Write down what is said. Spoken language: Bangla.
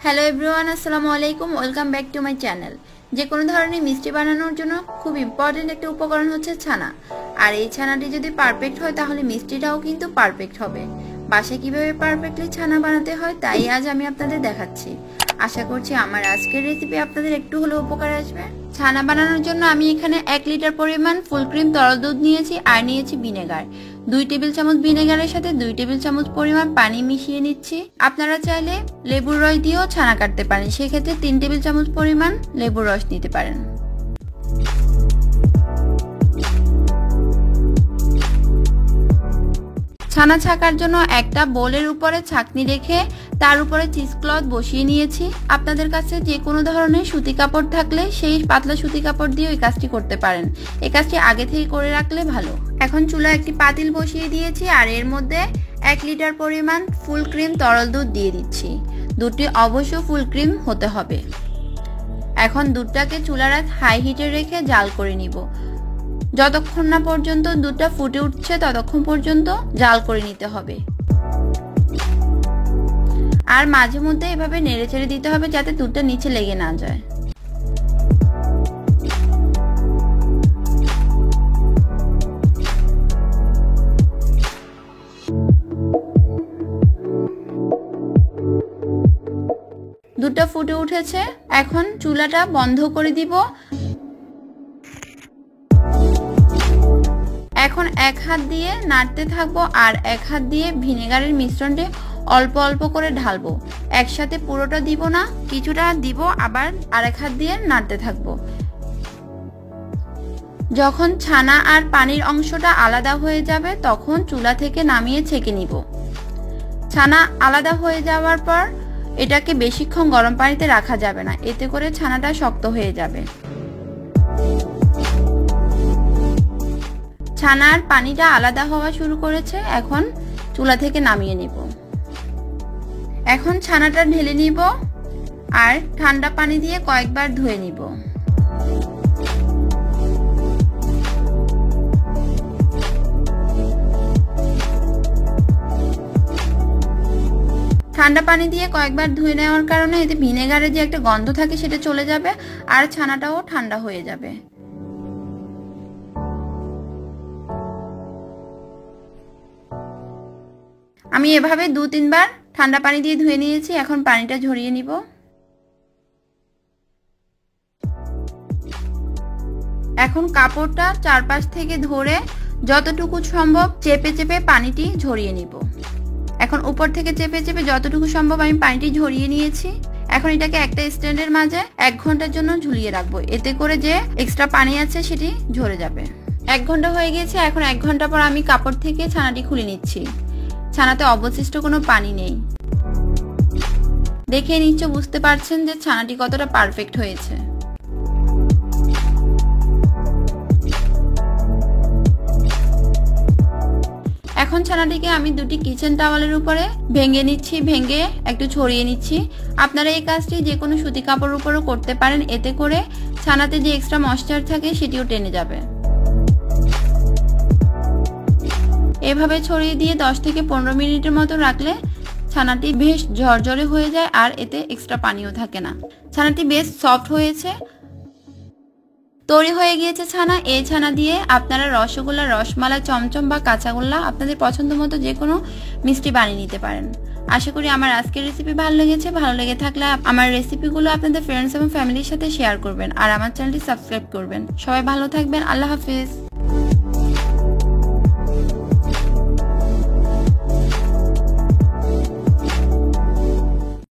হ্যালো এভরিওয়ান, আসসালামু আলাইকুম। Welcome back to my channel. যে কোনো ধরনের মিষ্টি বানানোর জন্য খুব ইম্পর্টেন্ট একটা উপকরণ হচ্ছে ছানা। আর এই ছানাটি যদি পারফেক্ট হয় তাহলে মিষ্টিটাও কিন্তু পারফেক্ট হবে। বাসায় কিভাবে পারফেক্টলি ছানা বানাতে হয় তাই আজ আমি আপনাদের দেখাচ্ছি। আশা করছি আমার আজকের রেসিপি আপনাদের একটু হলেও উপকার আসবে। ছানা বানানোর জন্য আমি এখানে 1 লিটার পরিমাণ ফুল ক্রিম তরল দুধ নিয়েছি আর নিয়েছি ভিনেগার। 2 টেবিল চামচ ভিনেগারের সাথে 2 টেবিল চামচ পরিমাণ পানি মিশিয়ে নিচ্ছি। আপনারা চাইলে লেবুর রস দিয়েও ছানা কাটতে পারেন, সেক্ষেত্রে 3 টেবিল চামচ পরিমাণ লেবুর রস দিতে পারেন। ছানা ছাকার জন্য একটা বোলের উপরে ছাকনি রেখে তার উপরে চিজ ক্লথ বসিয়ে নিয়েছি। আপনাদের কাছে যে কোনো ধরনের সুতি কাপড় থাকলে সেই পাতলা সুতি কাপড় দিয়ে এই কাজটি করতে পারেন। এই কাজটি আগে থেকে করে রাখলে ভালো। এখন চুলায় একটি পাতিল বসিয়ে দিয়েছি আর এর মধ্যে 1 লিটার পরিমাণ ফুল ক্রিম তরল দুধ দিয়ে দিচ্ছি। দুধটি অবশ্য ফুল ক্রিম হতে হবে। এখন দুধটাকে চুলার হাই হিটে রেখে জাল করে নিব। যতক্ষণ না পর্যন্ত দুধটা ফুটে উঠছে ততক্ষণ পর্যন্ত জাল করে নিতে হবে। আর মাঝে মধ্যে এভাবে নেড়েচেড়ে দিতে হবে যাতে দুধটা নিচে লেগে না যায়। দুধটা ফুটে উঠেছে, এখন চুলাটা বন্ধ করে দিব। এখন এক হাত দিয়ে নাড়তে থাকবো আর এক হাত দিয়ে ভিনেগারের মিশ্রণটি অল্প অল্প করে ঢালবো। একসাথে পুরোটা দিব না, কিছুটা দিব, আবার আরেক হাত দিয়ে নাড়তে থাকবো। যখন ছানা আর পানির অংশটা আলাদা হয়ে যাবে তখন চুলা থেকে নামিয়ে ছেঁকে নিব। ছানা আলাদা হয়ে যাওয়ার পর এটাকে বেশিক্ষণ গরম পানিতে রাখা যাবে না, এতে করে ছানাটা শক্ত হয়ে যাবে। ছানার পানিটা আলাদা হওয়া শুরু করেছে, এখন চুলা থেকে নামিয়ে নিব। এখন ছানাটা ঢেলে নিব আর ঠান্ডা পানি দিয়ে কয়েকবার ধুয়ে নিব। ঠান্ডা পানি দিয়ে কয়েকবার ধুয়ে নেওয়ার কারণে এতে ভিনেগারের যে একটা গন্ধ থাকে সেটা চলে যাবে আর ছানাটাও ঠান্ডা হয়ে যাবে। আমি এভাবে 2-3 বার ঠান্ডা পানি দিয়ে ধুয়ে নিয়েছি। এখন পানিটা ঝরিয়ে নিব। এখন কাপড়টা চারপাশ থেকে ধরে যতটুকু সম্ভব চেপে চেপে পানিটি ঝরিয়ে নিব। এখন উপর থেকে চেপে চেপে যতটুকু সম্ভব আমি পানিটি ঝরিয়ে নিয়েছি। এখন এটাকে একটা স্ট্যান্ডের মাঝে 1 ঘন্টার জন্য ঝুলিয়ে রাখবো, এতে করে যে এক্সট্রা পানি আছে সেটি ঝরে যাবে। 1 ঘন্টা হয়ে গেছে। এখন 1 ঘন্টা পর আমি কাপড় থেকে ছানাটি খুলে নিচ্ছি। ছানাতে অবশিষ্ট কোনো পানি নেই। দেখে নিশ্চয় বুঝতে পারছেন যে ছানাটি কতটা পারফেক্ট হয়েছে। এখন ছানাটিকে আমি 2টি কিচেন টাওয়ালের উপরে ভেঙে নিচ্ছি, ভেঙে একটু ছড়িয়ে নিচ্ছি। আপনারা এই কাজটি যে কোনো সুতি কাপড়ের উপরও করতে পারেন, এতে করে ছানাতে যে এক্সট্রা ময়েশ্চার থাকে সেটিও টেনে যাবে। এভাবে ছড়িয়ে দিয়ে 10 থেকে 15 মিনিটের মতো রাখলে ছানাটি বেশ ঝরঝরে হয়ে যায় আর এতে এক্সট্রা পানিও থাকে না। ছানাটি বেশ সফট হয়েছে, তৈরি হয়ে গিয়েছে ছানা। এই ছানা দিয়ে আপনারা রসগোল্লা, রসমালাই, চমচম বা কাঁচাগোল্লা আপনাদের পছন্দ মতো যে কোনো মিষ্টি বানিয়ে নিতে পারেন। আশা করি আমার আজকের রেসিপি ভালো লেগেছে। ভালো লেগে থাকলে আমার রেসিপিগুলো আপনাদের ফ্রেন্ডস এবং ফ্যামিলির সাথে শেয়ার করবেন আর আমার চ্যানেলটি সাবস্ক্রাইব করবেন। সবাই ভালো থাকবেন। আল্লাহ হাফেজ।